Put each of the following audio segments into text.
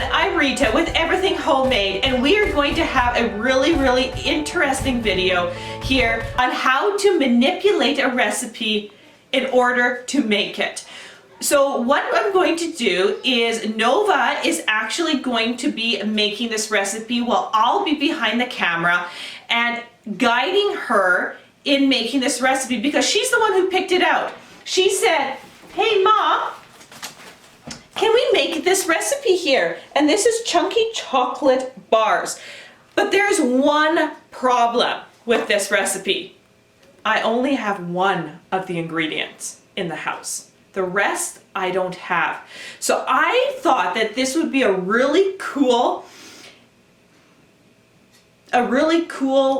I'm Rita with Everything Homemade, and we are going to have a really interesting video here on how to manipulate a recipe in order to make it. So what I'm going to do is Nova is actually going to be making this recipe while I'll be behind the camera and guiding her in making this recipe because she's the one who picked it out. She said, "Hey Mom, can we make this recipe here?" And this is chunky chocolate bars. But there's one problem with this recipe. I only have one of the ingredients in the house. The rest I don't have. So I thought that this would be a really cool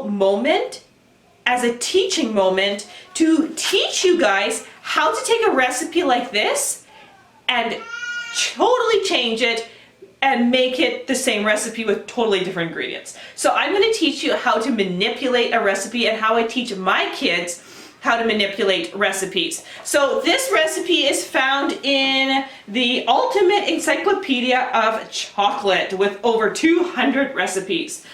moment as a teaching moment to teach you guys how to take a recipe like this and totally change it and make it the same recipe with totally different ingredients. So I'm going to teach you how to manipulate a recipe and how I teach my kids how to manipulate recipes. So this recipe is found in the Ultimate Encyclopedia of Chocolate with over 200 recipes.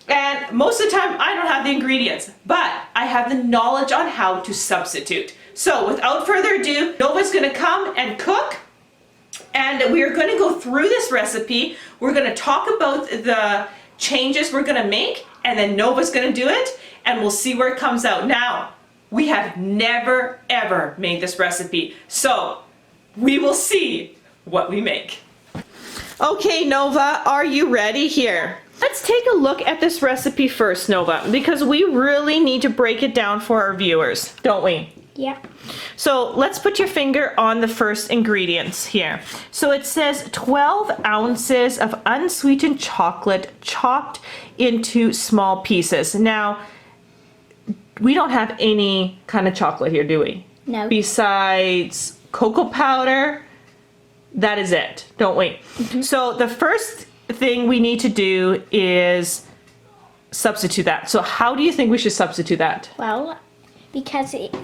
And most of the time I don't have the ingredients, but I have the knowledge on how to substitute. So without further ado, Nova's going to come and cook. And we are going to go through this recipe. We're going to talk about the changes we're going to make, and then Nova's going to do it, and we'll see where it comes out. Now, we have never ever made this recipe, so we will see what we make. Okay, Nova, are you ready here? Let's take a look at this recipe first, Nova, because we really need to break it down for our viewers, don't we? Yeah. So let's put your finger on the first ingredients here. So it says 12 ounces of unsweetened chocolate chopped into small pieces. Now, we don't have any kind of chocolate here, do we? No. Besides cocoa powder, that is it, don't we? Mm-hmm. So the first thing we need to do is substitute that. So how do you think we should substitute that? Well, because it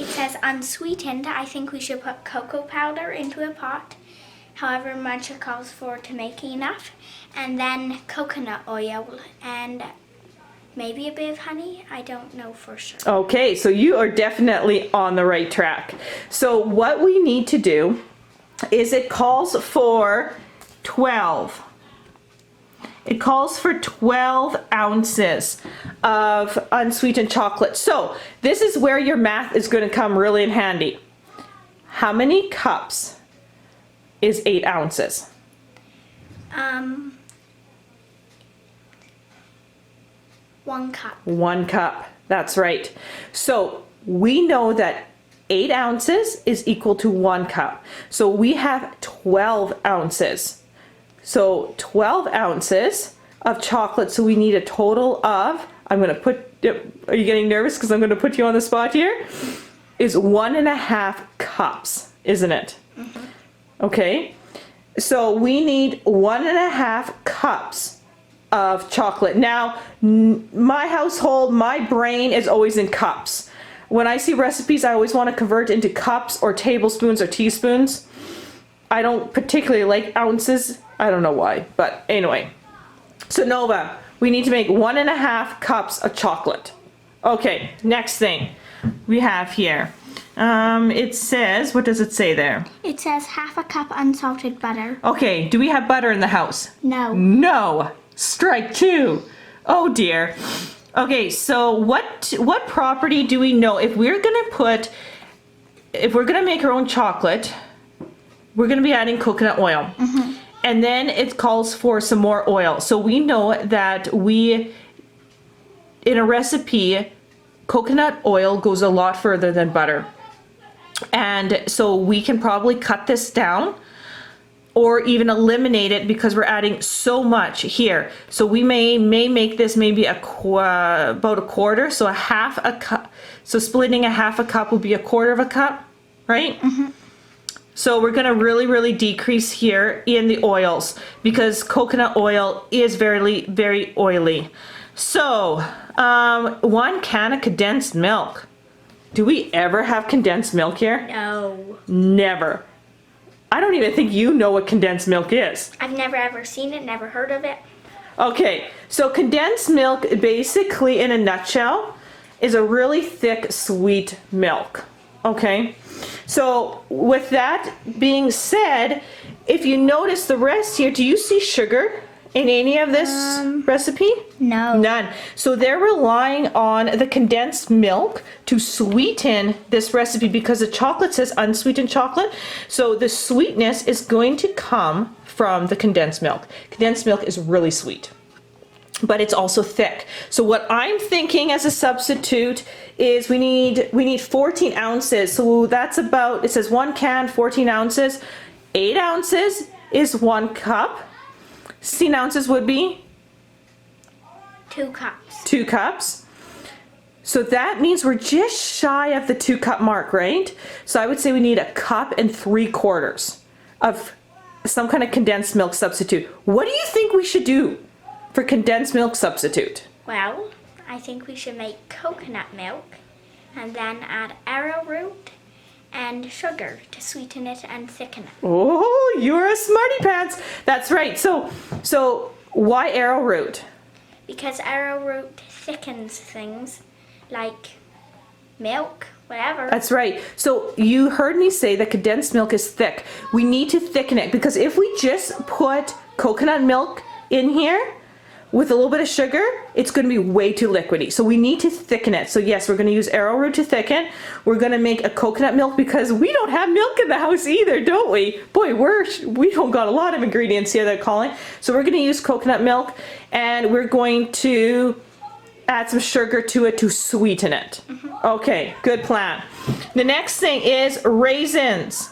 says unsweetened, I think we should put cocoa powder into a pot, however much it calls for to make enough, and then coconut oil and maybe a bit of honey. I don't know for sure. Okay, so you are definitely on the right track. So what we need to do is it calls for 12. It calls for 12 ounces of unsweetened chocolate. So this is where your math is going to come really in handy. How many cups is 8 ounces? 1 cup. 1 cup, that's right. So we know that 8 ounces is equal to 1 cup. So we have 12 ounces. So 12 ounces of chocolate. So we need a total of, are you getting nervous because I'm going to put you on the spot here? Is 1.5 cups, isn't it? Mm-hmm. Okay. So we need 1.5 cups of chocolate. Now, my household, my brain is always in cups. When I see recipes, I always want to convert into cups or tablespoons or teaspoons. I don't particularly like ounces. I don't know why, but anyway. So Nova, we need to make 1.5 cups of chocolate. Okay, next thing we have here. It says, what does it say there? It says half a cup unsalted butter. Okay, do we have butter in the house? No. No. Strike 2. Oh dear. Okay, so what property do we know if we're gonna make our own chocolate? We're gonna be adding coconut oil. Mm-hmm. And then it calls for some more oil. So we know that in a recipe, coconut oil goes a lot further than butter. And so we can probably cut this down or even eliminate it because we're adding so much here. So we may make this maybe about a quarter, so a half a cup. So splitting a half a cup would be a quarter of a cup, right? Mm-hmm. So we're gonna really decrease here in the oils because coconut oil is very oily. So 1 can of condensed milk. Do we ever have condensed milk here? No. Never. I don't even think you know what condensed milk is. I've never ever seen it, never heard of it. Okay, so condensed milk, basically in a nutshell, is a really thick, sweet milk. Okay, so with that being said, if you notice the rest here, do you see sugar in any of this recipe? No. None. So they're relying on the condensed milk to sweeten this recipe because the chocolate says unsweetened chocolate. So the sweetness is going to come from the condensed milk. Condensed milk is really sweet, but it's also thick. So what I'm thinking as a substitute is we need 14 ounces. So that's about, it says 1 can, 14 ounces. 8 ounces is 1 cup. 16 ounces would be 2 cups. 2 cups. So that means we're just shy of the 2 cup mark, right? So I would say we need 1 3/4 cups of some kind of condensed milk substitute. What do you think we should do for condensed milk substitute? Well, I think we should make coconut milk and then add arrowroot and sugar to sweeten it and thicken it. Oh, you're a smarty pants. That's right. So why arrowroot? Because arrowroot thickens things like milk, whatever. That's right. So you heard me say that condensed milk is thick. We need to thicken it because if we just put coconut milk in here with a little bit of sugar, it's going to be way too liquidy. So we need to thicken it. So yes, we're going to use arrowroot to thicken. We're going to make a coconut milk because we don't have milk in the house either, don't we? Boy, we don't got a lot of ingredients here they're calling. So we're going to use coconut milk and we're going to add some sugar to it to sweeten it. Okay, good plan. The next thing is raisins.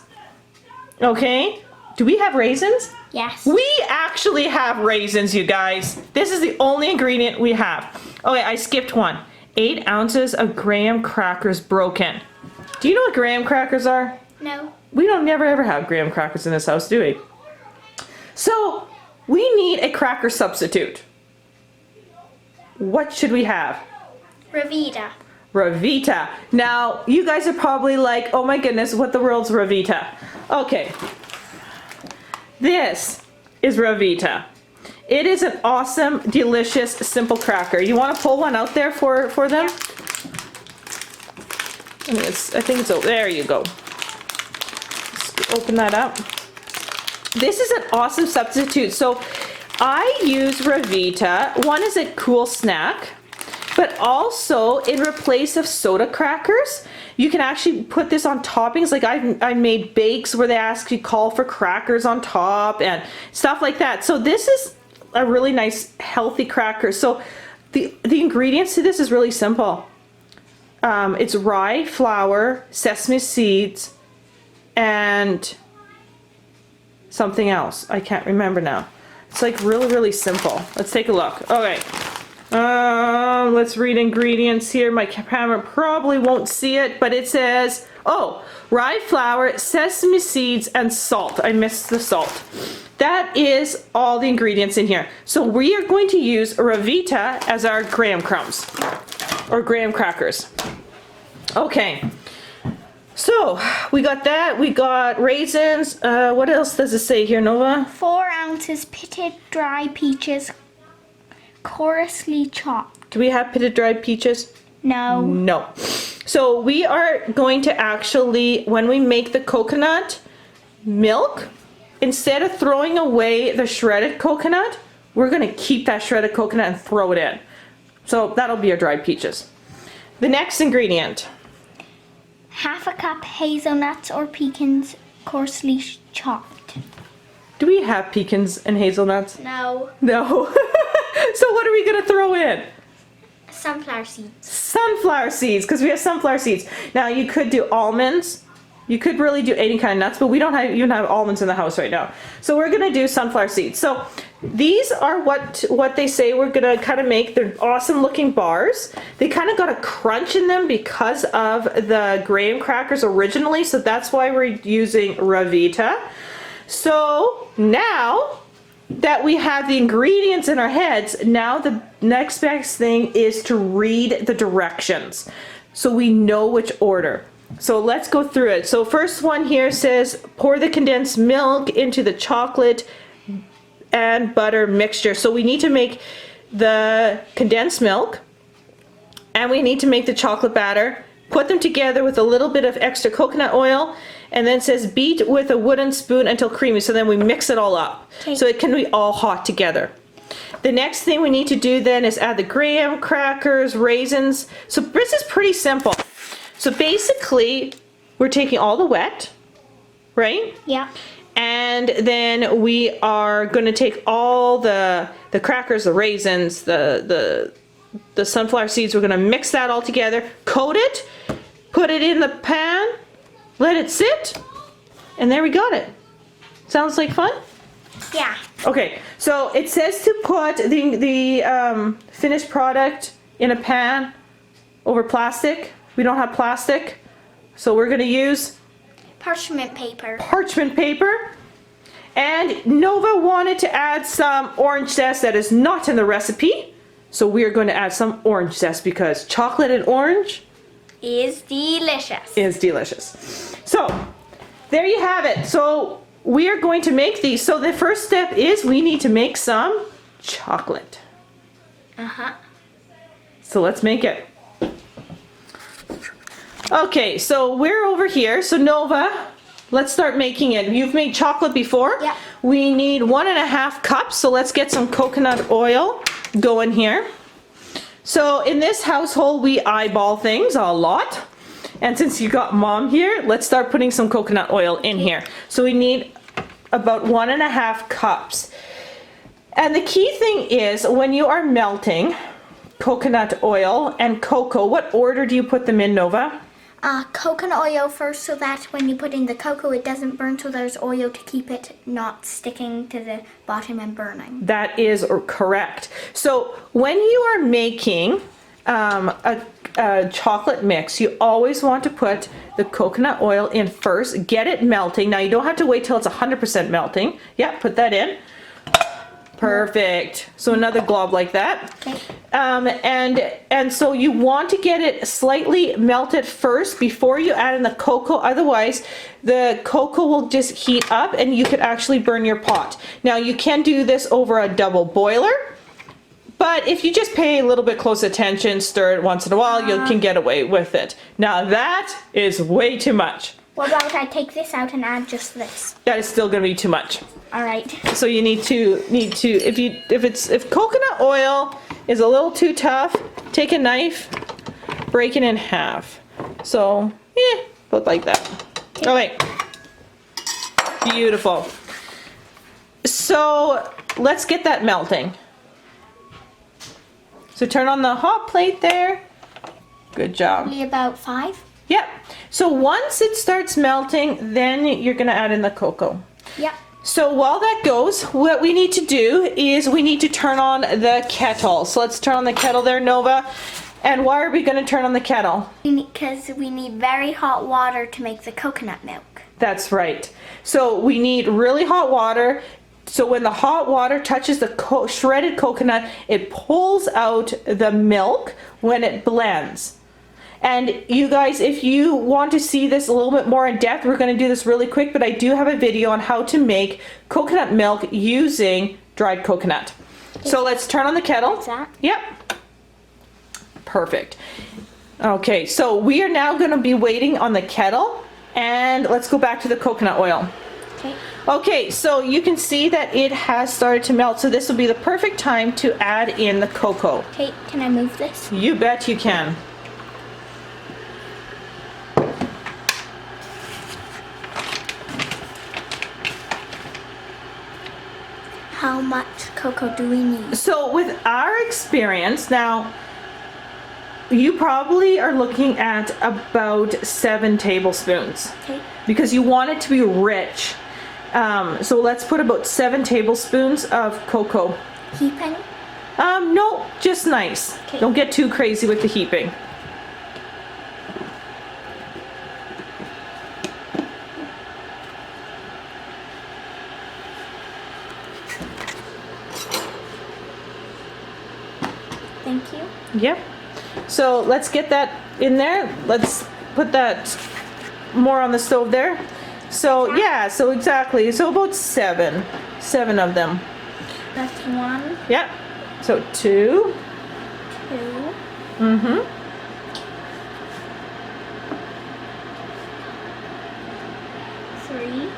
Okay, do we have raisins? Yes. We actually have raisins, you guys. This is the only ingredient we have. Okay, I skipped one. 8 ounces of graham crackers broken. Do you know what graham crackers are? No. We don't never ever have graham crackers in this house, do we? So we need a cracker substitute. What should we have? Revita. Revita. Now, you guys are probably like, oh my goodness, what the world's Revita? Okay. This is Revita. It is an awesome, delicious, simple cracker. You want to pull one out there for them? I think it's, oh, there you go. Let's open that up. This is an awesome substitute. So I use Revita. One is a cool snack, but also in replace of soda crackers, you can actually put this on toppings. Like I made bakes where they actually call for crackers on top and stuff like that. So this is a really nice healthy cracker. So the ingredients to this is really simple. It's rye flour, sesame seeds, and something else. I can't remember now. It's like really, really simple. Let's take a look. Okay. Let's read ingredients here. My camera probably won't see it, but it says, oh, rye flour, sesame seeds, and salt. I missed the salt. That is all the ingredients in here. So we are going to use Revita as our graham crumbs or graham crackers. Okay. So we got that. We got raisins. What else does it say here, Nova? 4 ounces pitted dry peaches, coarsely chopped. Do we have pitted dried peaches? No. No. So we are going to actually, when we make the coconut milk, instead of throwing away the shredded coconut, we're going to keep that shredded coconut and throw it in. So that'll be our dried peaches. The next ingredient. 1/2 cup hazelnuts or pecans, coarsely chopped. Do we have pecans and hazelnuts? No. No. So what are we going to throw in? Sunflower seeds. Sunflower seeds, because we have sunflower seeds. Now you could do almonds. You could really do any kind of nuts, but we don't even have almonds in the house right now. So we're gonna do sunflower seeds. So these are what they say we're gonna kind of make. They're awesome looking bars. They kind of got a crunch in them because of the graham crackers originally. So that's why we're using Revita. So now that we have the ingredients in our heads, now the next best thing is to read the directions so we know which order. So let's go through it. So first one here says pour the condensed milk into the chocolate and butter mixture. So we need to make the condensed milk and we need to make the chocolate batter. Put them together with a little bit of extra coconut oil, and then it says beat with a wooden spoon until creamy. So then we mix it all up. Okay. So it can be all hot together. The next thing we need to do then is add the graham crackers, raisins. So this is pretty simple. So basically we're taking all the wet, right? Yeah. And then we are going to take all the crackers, the raisins, the sunflower seeds. We're going to mix that all together, coat it, put it in the pan, let it sit, and there we got it. Sounds like fun? Yeah. Okay, so it says to put the finished product in a pan over plastic. We don't have plastic, so we're going to use Parchment paper. parchment paper. And Nova wanted to add some orange zest that is not in the recipe. So we are going to add some orange zest because chocolate and orange Is delicious. is delicious. So there you have it. So we are going to make these. So the first step is we need to make some chocolate. Uh-huh. So let's make it. Okay, so we're over here. So Nova, let's start making it. You've made chocolate before. Yeah. We need 1.5 cups. So let's get some coconut oil going here. So in this household, we eyeball things a lot. And since you got mom here, let's start putting some coconut oil in here. So we need about 1.5 cups. And the key thing is when you are melting coconut oil and cocoa, what order do you put them in, Nova? Coconut oil first so that when you put in the cocoa it doesn't burn, so there's oil to keep it not sticking to the bottom and burning. That is correct. So when you are making a chocolate mix, you always want to put the coconut oil in first, get it melting. Now you don't have to wait till it's 100% melting. Yeah, put that in. Perfect. So another glob like that. Okay. And so you want to get it slightly melted first before you add in the cocoa. Otherwise, the cocoa will just heat up and you could actually burn your pot. Now you can do this over a double boiler, but if you just pay a little bit close attention, stir it once in a while, you can get away with it. Now that is way too much. What about I take this out and add just this? That is still going to be too much. All right. So you need to if coconut oil is a little too tough, take a knife, break it in half. So about like that. All right. Beautiful. So let's get that melting. So turn on the hot plate there. Good job. Probably about 5. Yep. So once it starts melting, then you're gonna add in the cocoa. Yep. So while that goes, what we need to do is we need to turn on the kettle. So let's turn on the kettle there, Nova. And why are we gonna turn on the kettle? Because we need very hot water to make the coconut milk. That's right. So we need really hot water. So when the hot water touches the shredded coconut, it pulls out the milk when it blends. And you guys, if you want to see this a little bit more in depth, we're going to do this really quick, but I do have a video on how to make coconut milk using dried coconut. So let's turn on the kettle. Is that? Yep. Perfect. Okay, so we are now going to be waiting on the kettle, and let's go back to the coconut oil. Okay. Okay, so you can see that it has started to melt, so this will be the perfect time to add in the cocoa. Okay, can I move this? You bet you can. How much cocoa do we need? So with our experience, now you probably are looking at about 7 tablespoons Okay. because you want it to be rich. So let's put about 7 tablespoons of cocoa. Heaping? No, just nice. Okay. Don't get too crazy with the heaping. Thank you. Yep. So let's get that in there. Let's put that more on the stove there. So yeah, so exactly. So about seven of them. That's 1, Yeah. So 2. 2, Mm-hmm. 3,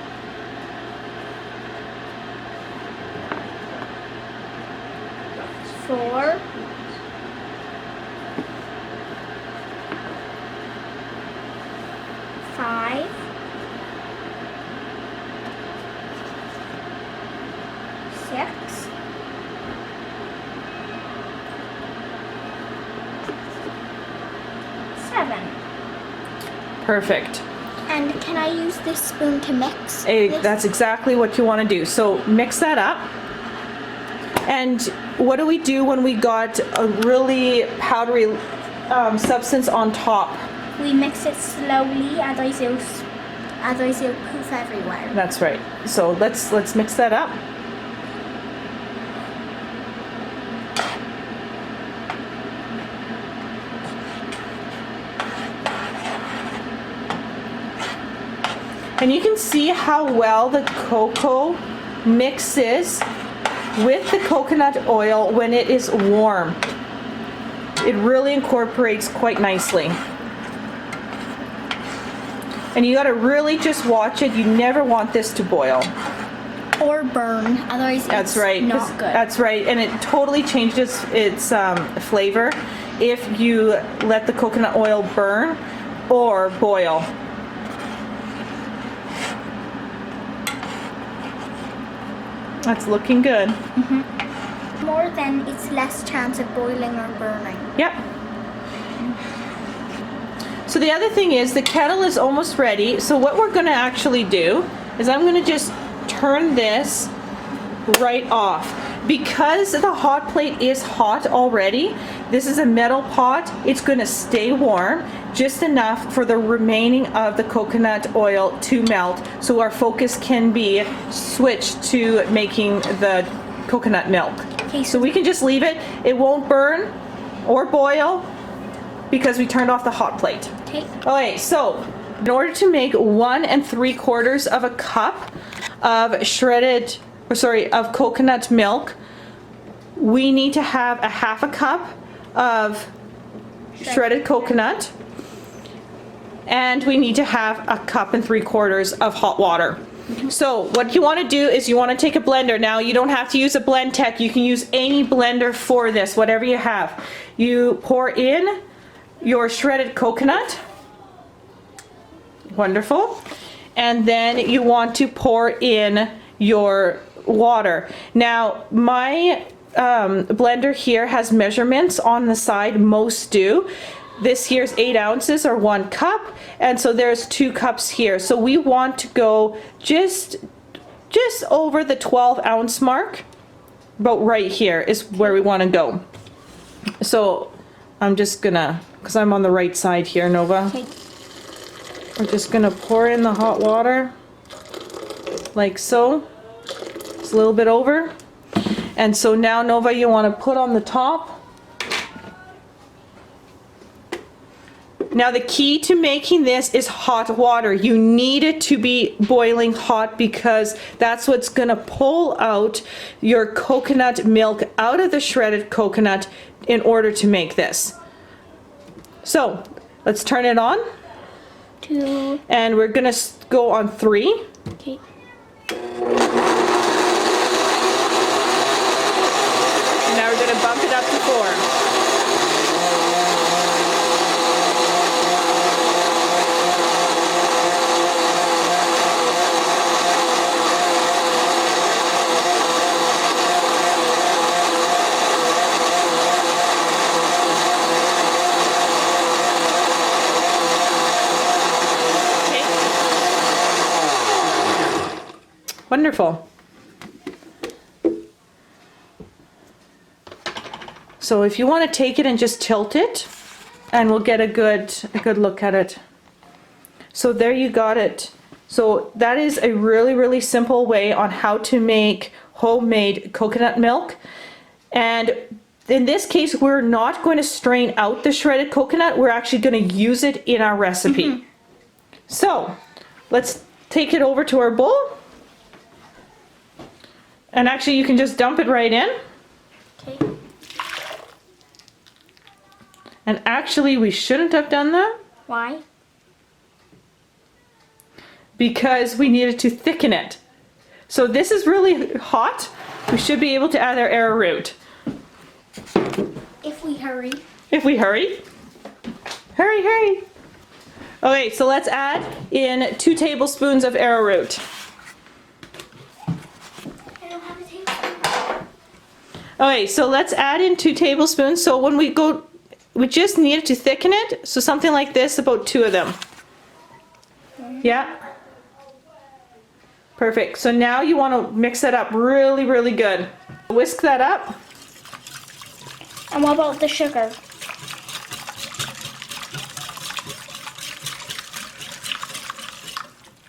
4, 5, 6, 7. Perfect. And can I use this spoon to mix this? That's exactly what you want to do. So mix that up. And what do we do when we got a really powdery substance on top? We mix it slowly, otherwise it'll poof everywhere. That's right. So let's mix that up. And you can see how well the cocoa mixes with the coconut oil when it is warm. It really incorporates quite nicely. And you gotta really just watch it. You never want this to boil. Or burn, otherwise That's it's right. not good. That's right. And it totally changes its flavor if you let the coconut oil burn or boil. That's looking good. More then it's less chance of boiling or burning. Yep. So the other thing is the kettle is almost ready. So what we're going to actually do is I'm going to just turn this right off. Because the hot plate is hot already, this is a metal pot, it's going to stay warm just enough for the remaining of the coconut oil to melt, so our focus can be switched to making the coconut milk. Okay, So we can just leave it. It won't burn or boil because we turned off the hot plate. Okay. Okay, so in order to make 1 3/4 cup of coconut milk, we need to have a 1/2 cup of shredded coconut, and we need to have a 1 3/4 cups of hot water. So what you want to do is you want to take a blender. Now you don't have to use a Blend Tech. You can use any blender for this, whatever you have. You pour in your shredded coconut. Wonderful. And then you want to pour in your water. Now my blender here has measurements on the side. Most do. This here's 8 ounces or 1 cup, and so there's 2 cups here. So we want to go just over the 12-ounce mark. About right here is where we want to go. So I'm just gonna, because I'm on the right side here, Nova. Okay. We're just gonna pour in the hot water like so. It's a little bit over. And so now, Nova, you want to put on the top. Now the key to making this is hot water. You need it to be boiling hot because that's what's gonna pull out your coconut milk out of the shredded coconut in order to make this. So let's turn it on. 2. And we're gonna go on 3. Okay. And now we're gonna bump it up to 4. Wonderful. So if you want to take it and just tilt it, and we'll get a good look at it. So there you got it. So that is a really simple way on how to make homemade coconut milk. And in this case, we're not going to strain out the shredded coconut. We're actually going to use it in our recipe. So let's take it over to our bowl. And actually you can just dump it right in. Okay. And actually we shouldn't have done that Why? because we needed to thicken it. So this is really hot. We should be able to add our arrowroot. If we hurry. If we hurry. Hurry, hurry. Okay, so let's add in 2 tablespoons of arrowroot. I don't have a tablespoon. Okay, so let's add in 2 tablespoons. So when we go, we just needed to thicken it. So something like this, about 2 of them. Yeah. Perfect. So now you want to mix that up really, really good. Whisk that up. And what about the sugar?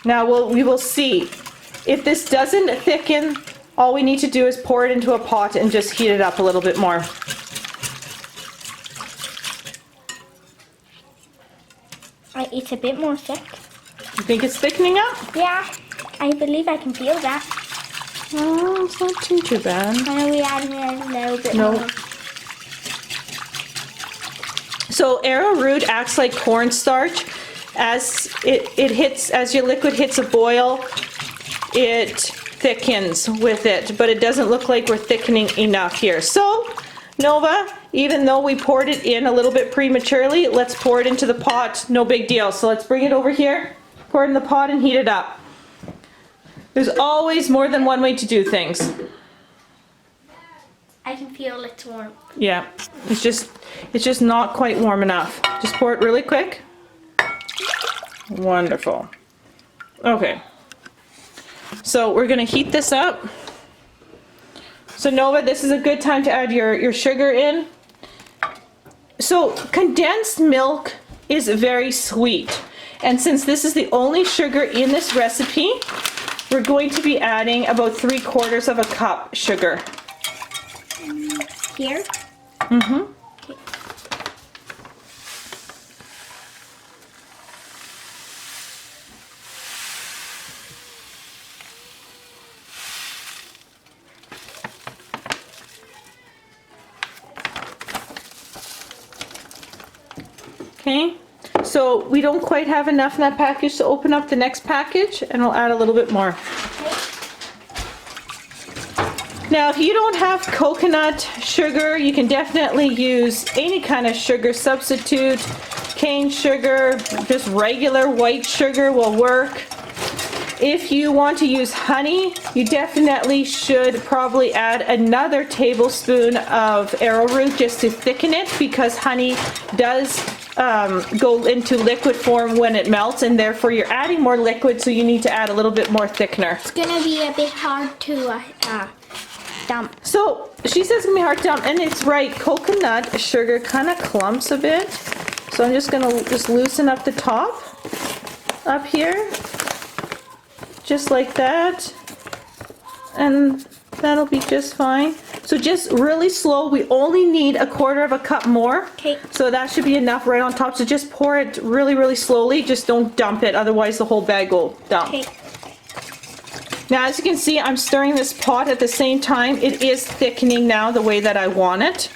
Now we will see. If this doesn't thicken, all we need to do is pour it into a pot and just heat it up a little bit more. It's a bit more thick. You think it's thickening up? Yeah, I believe I can feel that. Oh, it's not too bad. I know we added a little bit No. more. So arrowroot acts like cornstarch. As it hits, as your liquid hits a boil, it thickens with it, but it doesn't look like we're thickening enough here. So, Nova, even though we poured it in a little bit prematurely, let's pour it into the pot, no big deal. So let's bring it over here, pour it in the pot and heat it up. There's always more than one way to do things. I can feel it's warm. Yeah, it's just not quite warm enough. Just pour it really quick. Wonderful. Okay. So we're gonna heat this up. So Nova, this is a good time to add your sugar in. So condensed milk is very sweet. And since this is the only sugar in this recipe, we're going to be adding about 3/4 of a cup sugar. Here? Mm-hmm. Okay, so we don't quite have enough in that package to open up the next package, and I'll add a little bit more. Now, if you don't have coconut sugar, you can definitely use any kind of sugar substitute. Cane sugar, just regular white sugar will work. If you want to use honey, you definitely should probably add another tablespoon of arrowroot just to thicken it, because honey does go into liquid form when it melts, and therefore you're adding more liquid, so you need to add a little bit more thickener. It's gonna be a bit hard to dump. So she says it's gonna be hard to dump, and it's right. Coconut sugar kind of clumps a bit, so I'm just gonna loosen up the top up here, just like that, and that'll be just fine. So just really slow. We only need 1/4 of a cup more. Okay. So that should be enough right on top. So just pour it really, really slowly. Just don't dump it, otherwise the whole bag will dump. Okay. Now, as you can see, I'm stirring this pot at the same time. It is thickening now the way that I want it.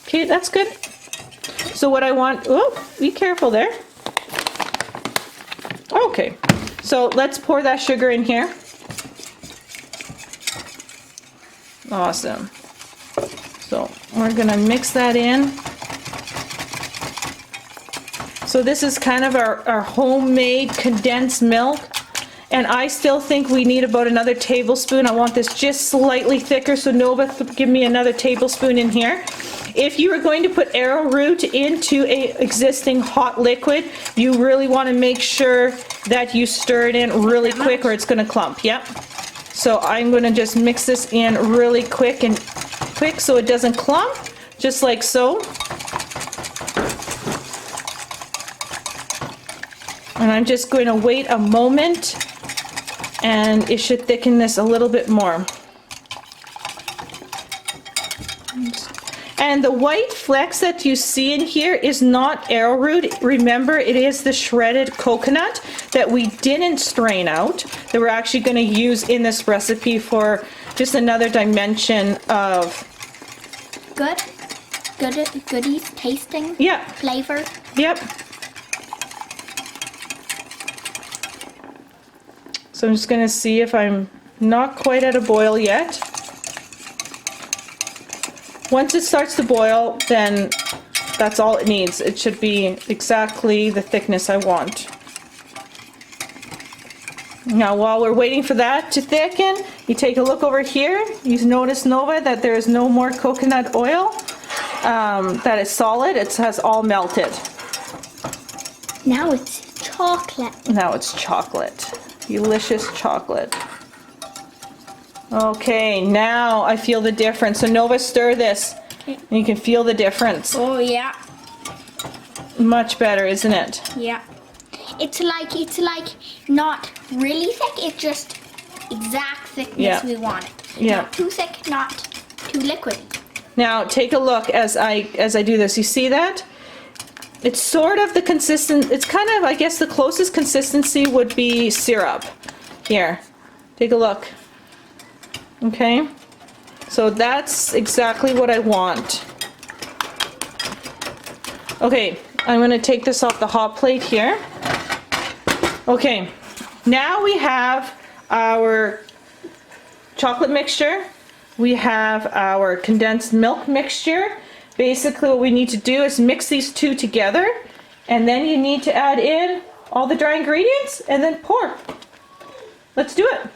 Okay, that's good. So what I want, oh, be careful there. Okay, so let's pour that sugar in here. Awesome. So we're gonna mix that in. So this is kind of our homemade condensed milk. And I still think we need about another tablespoon. I want this just slightly thicker, so Nova, give me another tablespoon in here. If you are going to put arrowroot into a existing hot liquid, you really want to make sure that you stir it in really quick or it's going to clump. Yep. So I'm going to just mix this in really quick so it doesn't clump, just like so. And I'm just going to wait a moment, and it should thicken this a little bit more. And the white flecks that you see in here is not arrowroot. Remember, it is the shredded coconut that we didn't strain out, that we're actually going to use in this recipe for just another dimension of goodies, tasting, yeah, flavor. yep. So I'm just going to see if I'm not quite at a boil yet. Once it starts to boil, then that's all it needs. It should be exactly the thickness I want. Now, while we're waiting for that to thicken, you take a look over here. You notice, Nova, that there is no more coconut oil. That is solid. It has all melted. Now it's chocolate. Now it's chocolate. Delicious chocolate. Okay, now I feel the difference. So Nova, stir this. Okay. And you can feel the difference. Oh yeah. Much better, isn't it? Yeah. It's like not really thick. It's just exact thickness we want it. Yeah. Not too thick, not too liquidy. Now take a look as I do this. You see that? It's sort of the consistent. It's kind of, I guess, the closest consistency would be syrup. Here, take a look. Okay, so that's exactly what I want. Okay, I'm going to take this off the hot plate here. Okay, now we have our chocolate mixture. We have our condensed milk mixture. Basically what we need to do is mix these two together, and then you need to add in all the dry ingredients and then pour. Let's do it.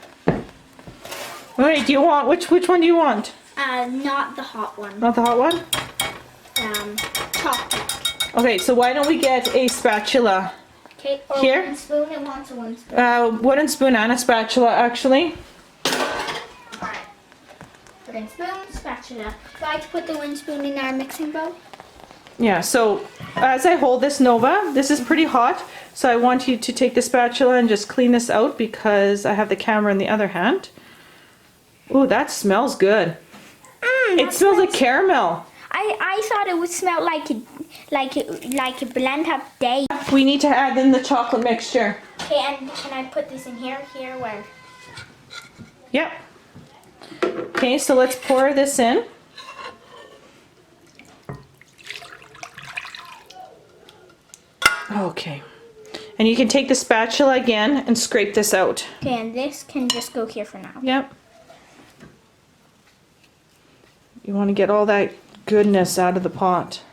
Wait, do you want, which one do you want? Not the hot one. Not the hot one? Chocolate. Okay, so why don't we get a spatula? Okay, Here? One spoon, it wants a one spoon. Wooden spoon and a spatula, actually. Alright. Wooden spoon, spatula. Do I have to put the wooden spoon in our mixing bowl? Yeah, so as I hold this, Nova, this is pretty hot, so I want you to take the spatula and just clean this out because I have the camera in the other hand. Ooh, that smells good. It smells like caramel. I thought it would smell like a blend up day. We need to add in the chocolate mixture. Okay, and can I put this in here? Here, where? Yep. Okay, so let's pour this in. Okay. And you can take the spatula again and scrape this out. Okay, and this can just go here for now. Yep. You want to get all that goodness out of the pot.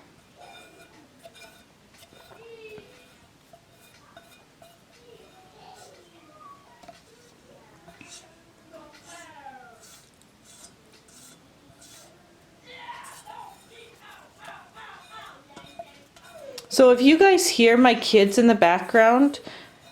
So if you guys hear my kids in the background,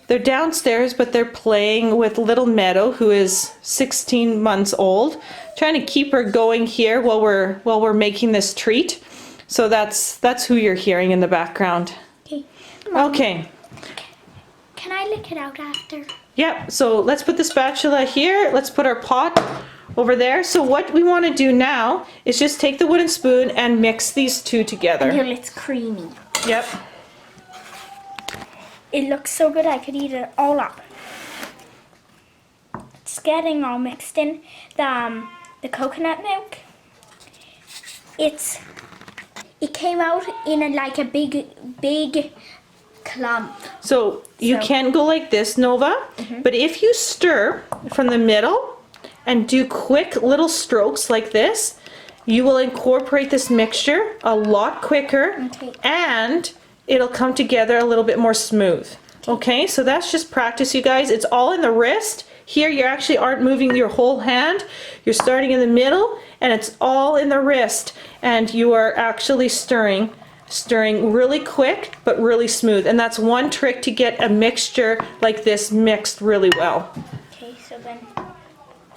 they're downstairs, but they're playing with little Meadow, who is 16 months old, trying to keep her going here while we're making this treat. So that's who you're hearing in the background. Okay. Okay. Can I lick it out after? Yep. So let's put the spatula here. Let's put our pot over there. So what we want to do now is just take the wooden spoon and mix these two together. Until it's creamy. Yep. It looks so good I could eat it all up. It's getting all mixed in. The coconut milk. It came out in like a big clump. So you can go like this, Nova, but if you stir from the middle and do quick little strokes like this, you will incorporate this mixture a lot quicker, Okay. and it'll come together a little bit more smooth. Okay, so that's just practice, you guys. It's all in the wrist. Here you actually aren't moving your whole hand. You're starting in the middle, and it's all in the wrist, and you are actually stirring really quick but really smooth. And that's one trick to get a mixture like this mixed really well. Okay, so then.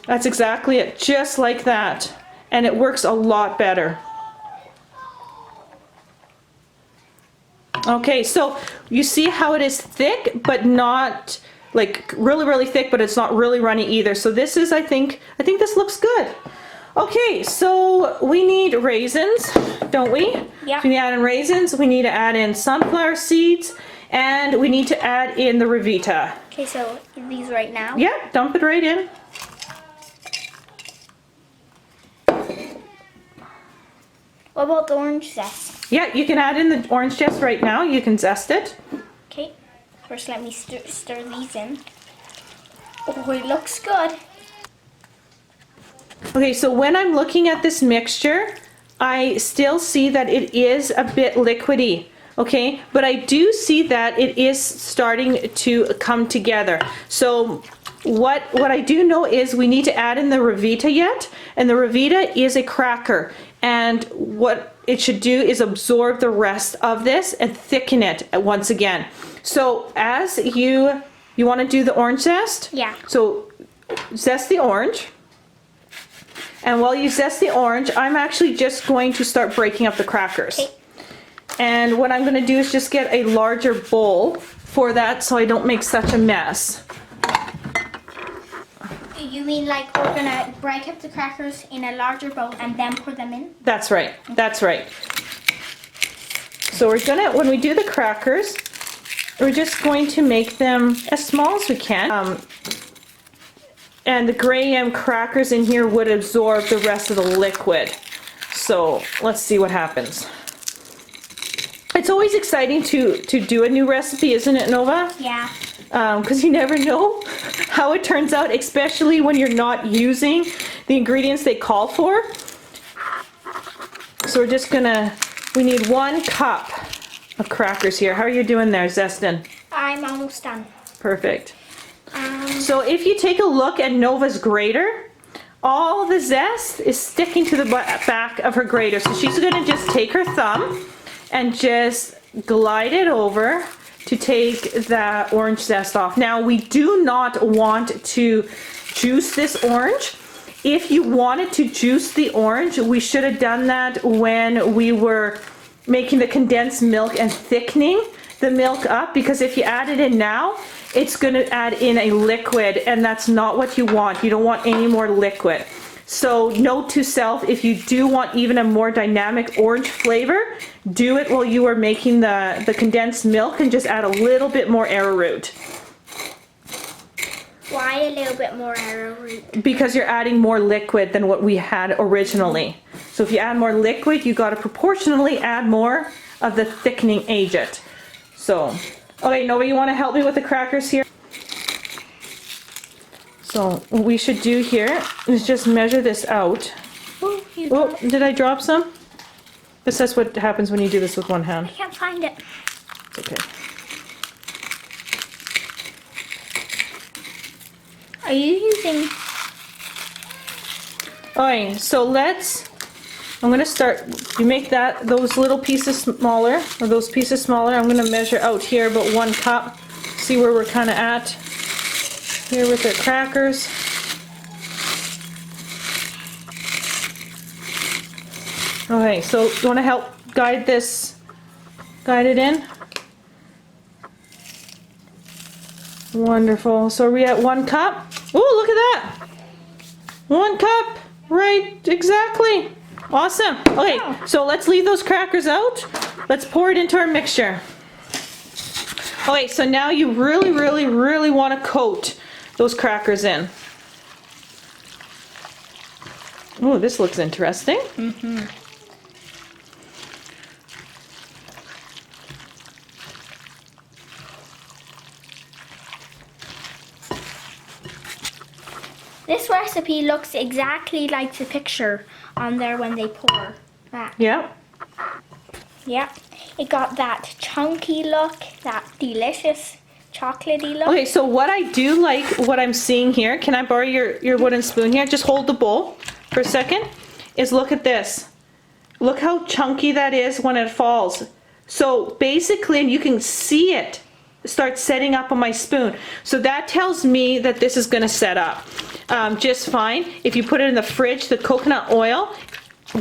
That's exactly it, just like that. And it works a lot better. Okay, so you see how it is thick, but not like really thick, but it's not really runny either. So this is, I think this looks good. Okay, so we need raisins, don't we? Yeah. So we need to add in raisins, we need to add in sunflower seeds, and we need to add in the Revita. Okay, so these right now? Yeah, dump it right in. What about the orange zest? Yeah, you can add in the orange zest right now. You can zest it. Okay, first let me stir these in. Oh, it looks good. Okay, so when I'm looking at this mixture, I still see that it is a bit liquidy, okay? But I do see that it is starting to come together. So what I do know is we need to add in the Revita yet, and the Revita is a cracker. And what it should do is absorb the rest of this and thicken it once again. So as you want to do the orange zest? Yeah. So zest the orange. And while you zest the orange, I'm actually just going to start breaking up the crackers. Okay. And what I'm going to do is just get a larger bowl for that so I don't make such a mess. You mean like we're gonna break up the crackers in a larger bowl and then pour them in? That's right. That's right. So we're gonna, when we do the crackers, we're just going to make them as small as we can. And the graham crackers in here would absorb the rest of the liquid. So let's see what happens. It's always exciting to do a new recipe, isn't it, Nova? Yeah. Because you never know how it turns out, especially when you're not using the ingredients they call for. So we're just gonna, we need 1 cup of crackers here. How are you doing there, Zestin? I'm almost done. Perfect. So if you take a look at Nova's grater, all the zest is sticking to the back of her grater. So she's gonna just take her thumb and just glide it over to take that orange zest off. Now we do not want to juice this orange. If you wanted to juice the orange, we should have done that when we were making the condensed milk and thickening the milk up, because if you add it in now, it's going to add in a liquid, and that's not what you want. You don't want any more liquid. So note to self, if you do want even a more dynamic orange flavor, do it while you are making the condensed milk and just add a little bit more arrowroot. Why a little bit more arrowroot? Because you're adding more liquid than what we had originally. So if you add more liquid, you got to proportionally add more of the thickening agent. So, okay, Nova, you want to help me with the crackers here? So what we should do here is just measure this out. Oh, Oh, did I drop some? That's what happens when you do this with one hand. I can't find it. It's okay. Are you using... Alright, so I'm gonna start, you make those little pieces smaller, or those pieces smaller. I'm gonna measure out here about 1 cup, see where we're kinda at here with the crackers. Okay, so you wanna help guide it in? Wonderful. So are we at 1 cup? Oh, look at that! 1 cup, right, exactly. Awesome. Okay, so let's leave those crackers out. Let's pour it into our mixture. Okay, so now you really, really, really want to coat those crackers in. Oh, this looks interesting. Mm-hmm. This recipe looks exactly like the picture on there when they pour that. Yeah. Yep. It got that chunky look, that delicious chocolatey look. Okay, so what I do like, what I'm seeing here, can I borrow your wooden spoon here? Just hold the bowl for a second. Is look at this. Look how chunky that is when it falls. So basically, and you can see it start setting up on my spoon. So that tells me that this is going to set up just fine. If you put it in the fridge, the coconut oil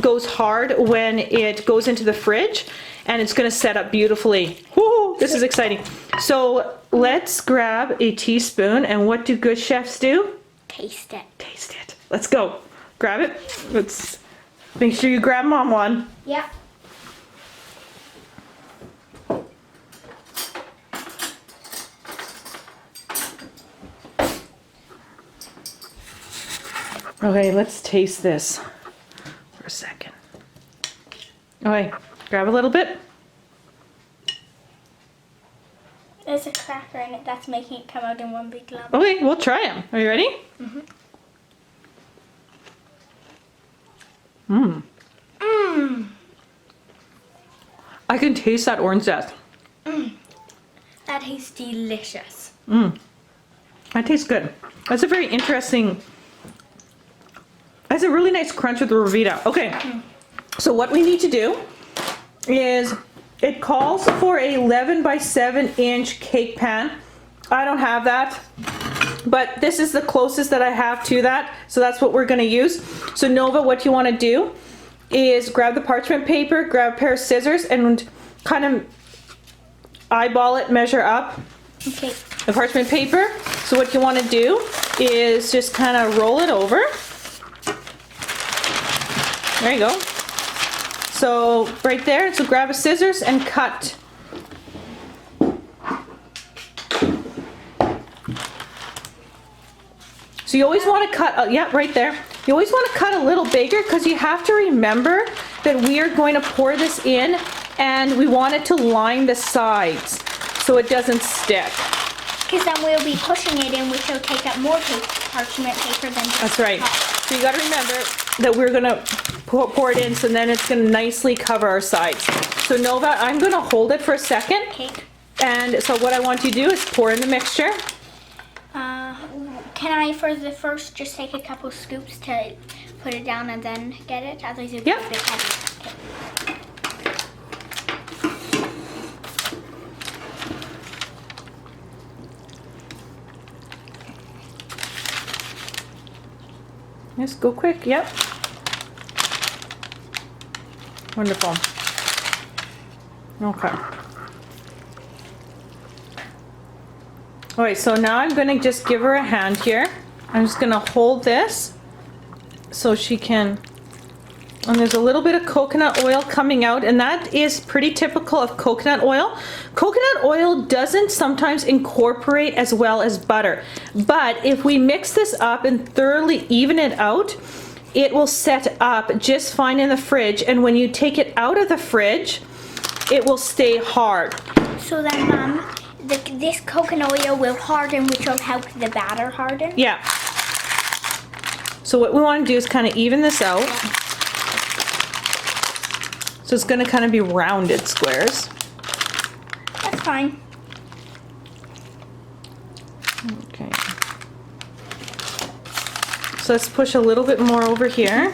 goes hard when it goes into the fridge, and it's going to set up beautifully. Woo, this is exciting. So let's grab a teaspoon, and what do good chefs do? Taste it. Taste it. Let's go. grab it. Let's make sure you grab Mom one. Yeah. Okay, let's taste this for a second. Okay, grab a little bit. There's a cracker in it that's making it come out in one big lump. Okay, we'll try them. Are you ready? Mm-hmm. Mmm. Mmm. I can taste that orange zest. Mmm. That tastes delicious. Mmm. That tastes good. That's a very interesting. That's a really nice crunch with the Revita. Okay. So what we need to do is, it calls for a 11 by 7 inch cake pan. I don't have that, but this is the closest that I have to that. So that's what we're gonna use. So Nova, what you wanna do is grab the parchment paper, grab a pair of scissors, and kind of eyeball it, measure up Okay. the parchment paper. So what you wanna do is just kind of roll it over. There you go. So right there, so grab a scissors and cut. So you always want to cut, yeah, right there. You always want to cut a little bigger because you have to remember that we are going to pour this in and we want it to line the sides so it doesn't stick. Because then we'll be pushing it in, which will take up more parchment paper than just That's right. cut. So you got to remember that we're going to pour it in, so then it's going to nicely cover our sides. So Nova, I'm going to hold it for a second. Okay. And so what I want you to do is pour in the mixture. Can I, for the first, just take a couple scoops to put it down and then get it? Otherwise it'll be Yep. a bit heavy. Okay. Yes, go quick. Yep. Wonderful. Okay. All right, so now I'm gonna just give her a hand here. I'm just gonna hold this so she can, and there's a little bit of coconut oil coming out, and that is pretty typical of coconut oil. Coconut oil doesn't sometimes incorporate as well as butter, but if we mix this up and thoroughly even it out, it will set up just fine in the fridge, and when you take it out of the fridge, it will stay hard. So then, Mom, this coconut oil will harden, which will help the batter harden? Yeah. So what we want to do is kind of even this out. So it's going to kind of be rounded squares. That's fine. Okay. So let's push a little bit more over here.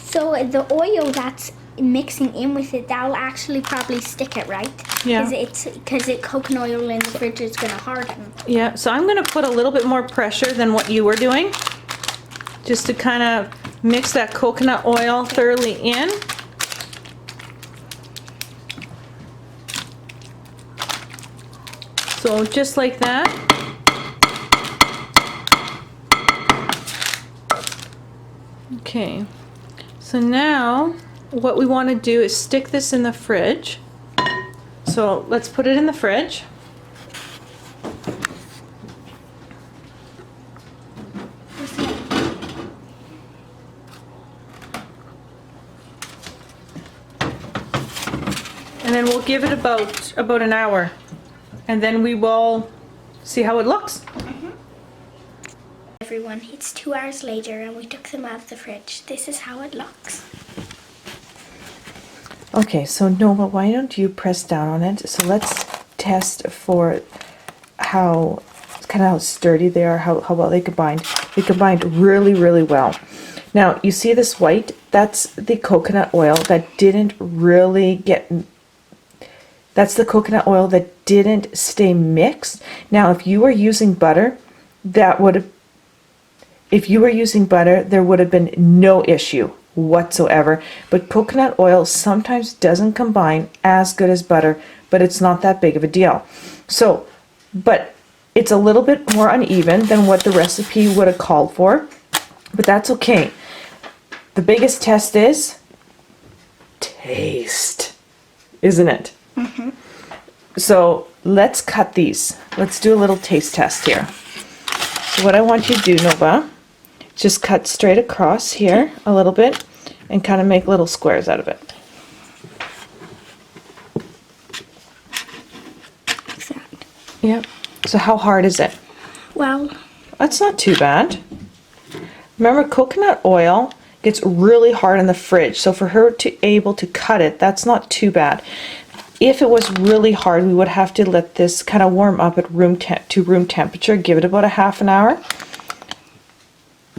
So the oil that's mixing in with it, that'll actually probably stick it, right? Yeah. Because coconut oil in the fridge is going to harden. Yeah, so I'm going to put a little bit more pressure than what you were doing, just to kind of mix that coconut oil thoroughly in. So just like that. Okay, so now what we want to do is stick this in the fridge. So let's put it in the fridge. And then we'll give it about an hour, and then we will see how it looks. Everyone, it's 2 hours later and we took them out of the fridge. This is how it looks. Okay, so Nova, why don't you press down on it? So let's test for how sturdy they are, how well they combined. They combined really, really well. Now, you see this white? That's the coconut oil that didn't really get... That's the coconut oil that didn't stay mixed. Now, if you were using butter, that would have... If you were using butter, there would have been no issue whatsoever. But coconut oil sometimes doesn't combine as good as butter, but it's not that big of a deal. So, but It's a little bit more uneven than what the recipe would have called for, but that's okay. The biggest test is taste, isn't it? Mm-hmm. So let's cut these. Let's do a little taste test here. So what I want you to do, Nova, just cut straight across here a little bit and kind of make little squares out of it. Exact. Yep. So how hard is it? Well, That's not too bad. Remember, coconut oil gets really hard in the fridge, so for her to able to cut it, that's not too bad. If it was really hard, we would have to let this kind of warm up at room temperature, give it about a half an hour.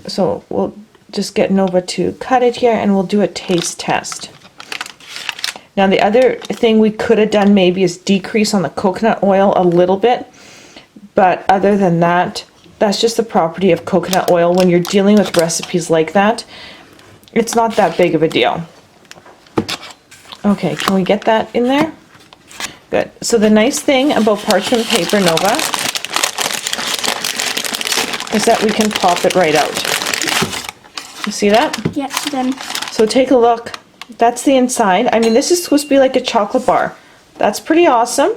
So we'll just get Nova to cut it here and we'll do a taste test. Now the other thing we could have done maybe is decrease on the coconut oil a little bit, but other than that, that's just the property of coconut oil. When you're dealing with recipes like that, it's not that big of a deal. Okay, can we get that in there? Good. So the nice thing about parchment paper, Nova, is that we can pop it right out. You see that? yeah, then So take a look. That's the inside. I mean, this is supposed to be like a chocolate bar. That's pretty awesome,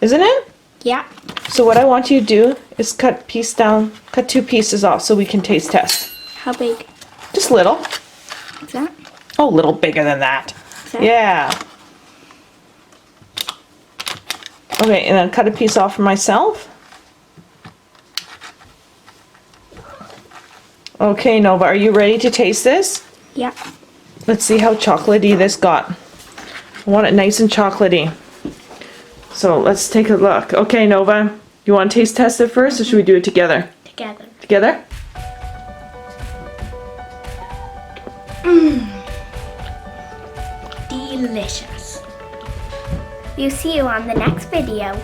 isn't it? yeah. So what I want you to do is cut two pieces off so we can taste test. How big Just little. is that? Oh, a little bigger than that. That? Yeah. Okay, and then cut a piece off for myself. Okay, Nova, are you ready to taste this? Yeah. Let's see how chocolatey this got. I want it nice and chocolatey. So let's take a look. Okay, Nova, you want to taste test it first, or should we do it together? Together. Together? Delicious. We'll see you on the next video.